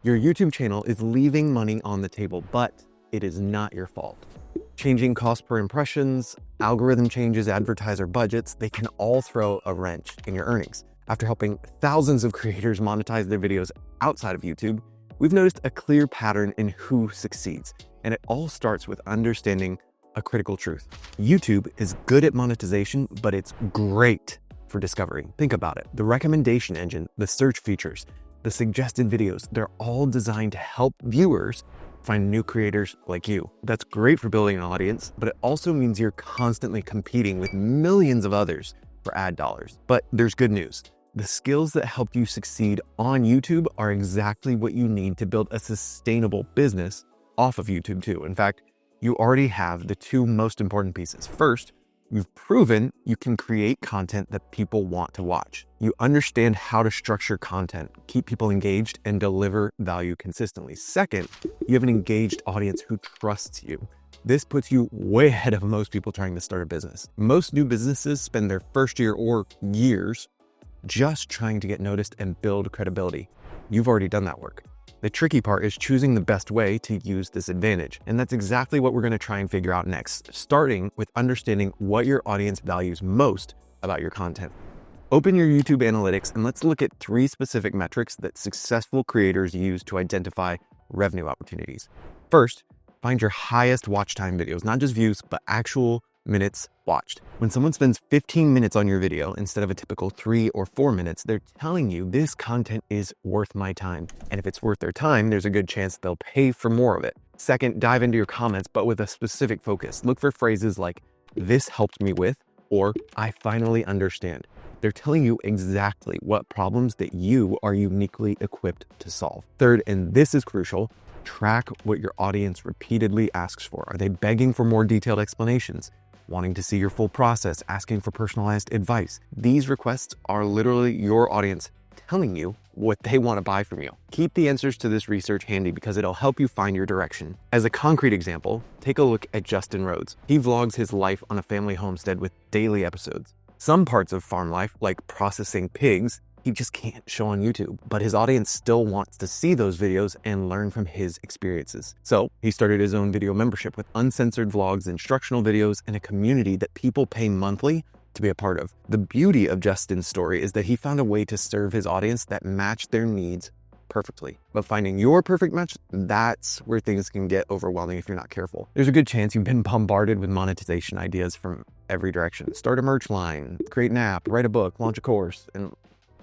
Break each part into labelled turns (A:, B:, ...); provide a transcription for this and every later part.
A: Your YouTube channel is leaving money on the table, but it is not your fault. Changing cost per impressions, algorithm changes, advertiser budgets, they can all throw a wrench in your earnings. After helping thousands of creators monetize their videos outside of YouTube, we've noticed a clear pattern in who succeeds, and it all starts with understanding a critical truth. YouTube is good at monetization, but it's great for discovery. Think about it. The recommendation engine, the search features, the suggested videos, they're all designed to help viewers find new creators like you. That's great for building an audience, but it also means you're constantly competing with millions of others for ad dollars. But there's good news. The skills that help you succeed on YouTube are exactly what you need to build a sustainable business off of YouTube too. In fact, you already have the two most important pieces. First, you've proven you can create content that people want to watch. You understand how to structure content, keep people engaged, and deliver value consistently. Second, you have an engaged audience who trusts you. This puts you way ahead of most people trying to start a business. Most new businesses spend their first year or years just trying to get noticed and build credibility. You've already done that work. The tricky part is choosing the best way to use this advantage. And that's exactly what we're going to try and figure out next, starting with understanding what your audience values most about your content. Open your YouTube analytics and let's look at 3 specific metrics that successful creators use to identify revenue opportunities. First, find your highest watch time videos, not just views, but actual minutes watched. When someone spends 15 minutes on your video instead of a typical 3 or 4 minutes, they're telling you this content is worth my time. And if it's worth their time, there's a good chance they'll pay for more of it. Second, dive into your comments, but with a specific focus. Look for phrases like, "This helped me with," or "I finally understand." They're telling you exactly what problems that you are uniquely equipped to solve. Third, and this is crucial, track what your audience repeatedly asks for. Are they begging for more detailed explanations? Wanting to see your full process, asking for personalized advice? These requests are literally your audience telling you what they want to buy from you. Keep the answers to this research handy because it'll help you find your direction. As a concrete example, take a look at Justin Rhodes. He vlogs his life on a family homestead with daily episodes. Some parts of farm life, like processing pigs, he just can't show on YouTube, but his audience still wants to see those videos and learn from his experiences. So he started his own video membership with uncensored vlogs, instructional videos, and a community that people pay monthly to be a part of. The beauty of Justin's story is that he found a way to serve his audience that matched their needs perfectly. But finding your perfect match, that's where things can get overwhelming if you're not careful. There's a good chance you've been bombarded with monetization ideas from every direction. Start a merch line, create an app, write a book, launch a course, and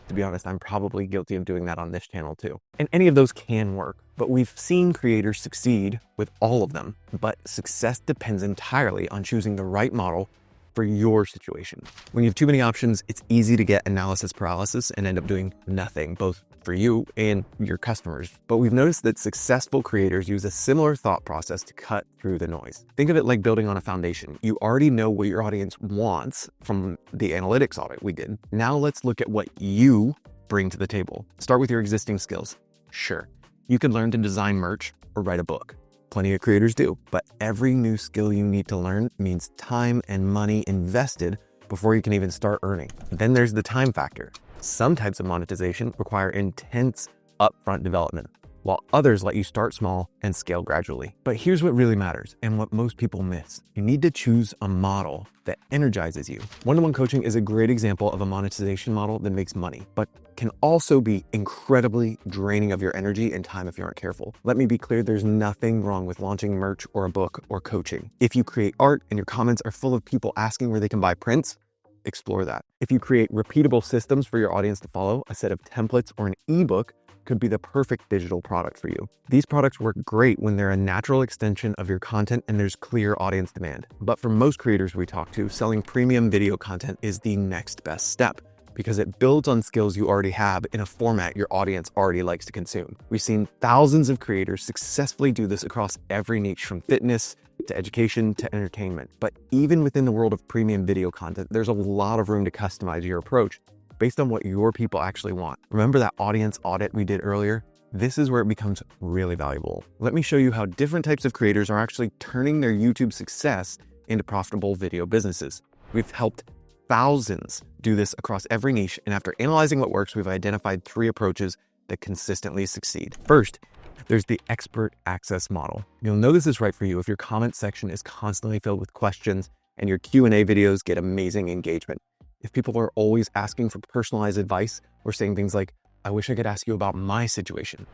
A: to be honest, I'm probably guilty of doing that on this channel too. And any of those can work, but we've seen creators succeed with all of them. But success depends entirely on choosing the right model for your situation. When you have too many options, it's easy to get analysis paralysis and end up doing nothing, both for you and your customers. But we've noticed that successful creators use a similar thought process to cut through the noise. Think of it like building on a foundation. You already know what your audience wants from the analytics audit we did. Now let's look at what you bring to the table. Start with your existing skills. Sure, you can learn to design merch or write a book. Plenty of creators do, but every new skill you need to learn means time and money invested before you can even start earning. Then there's the time factor. Some types of monetization require intense upfront development, while others let you start small and scale gradually. But here's what really matters and what most people miss. You need to choose a model that energizes you. One-on-one coaching is a great example of a monetization model that makes money, but can also be incredibly draining of your energy and time if you aren't careful. Let me be clear, there's nothing wrong with launching merch or a book or coaching. If you create art and your comments are full of people asking where they can buy prints, explore that. If you create repeatable systems for your audience to follow, a set of templates or an ebook could be the perfect digital product for you. These products work great when they're a natural extension of your content and there's clear audience demand. But for most creators we talk to, selling premium video content is the next best step because it builds on skills you already have in a format your audience already likes to consume. We've seen thousands of creators successfully do this across every niche, from fitness to education to entertainment. But even within the world of premium video content, there's a lot of room to customize your approach based on what your people actually want. Remember that audience audit we did earlier? This is where it becomes really valuable. Let me show you how different types of creators are actually turning their YouTube success into profitable video businesses. We've helped thousands do this across every niche, and after analyzing what works, we've identified 3 approaches that consistently succeed. First, There's the expert access model. You'll know this is right for you if your comment section is constantly filled with questions and your Q&A videos get amazing engagement. If people are always asking for personalized advice or saying things like, "I wish I could ask you about my situation,"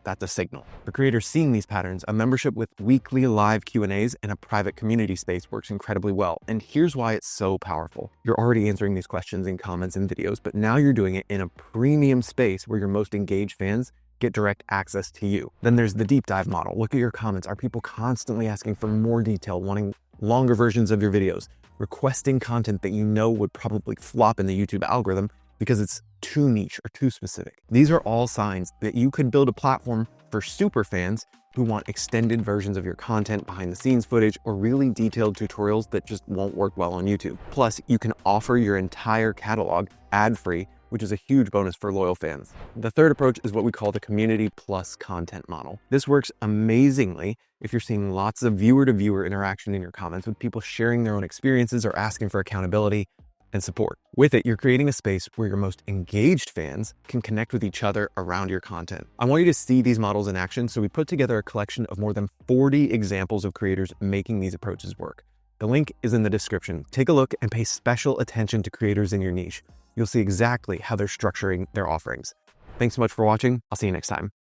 A: that's a signal. For creators seeing these patterns, a membership with weekly live Q&As and a private community space works incredibly well. And here's why it's so powerful. You're already answering these questions in comments and videos, but now you're doing it in a premium space where your most engaged fans get direct access to you. Then there's the deep dive model. Look at your comments. Are people constantly asking for more detail, wanting longer versions of your videos, requesting content that you know would probably flop in the YouTube algorithm because it's too niche or too specific? These are all signs that you could build a platform for super fans who want extended versions of your content, behind the scenes footage, or really detailed tutorials that just won't work well on YouTube. Plus, you can offer your entire catalog ad-free, which is a huge bonus for loyal fans. The third approach is what we call the community plus content model. This works amazingly if you're seeing lots of viewer-to-viewer interaction in your comments, with people sharing their own experiences or asking for accountability and support. With it, you're creating a space where your most engaged fans can connect with each other around your content. I want you to see these models in action, so we put together a collection of more than 40 examples of creators making these approaches work. The link is in the description. Take a look and pay special attention to creators in your niche. You'll see exactly how they're structuring their offerings. Thanks so much for watching. I'll see you next time.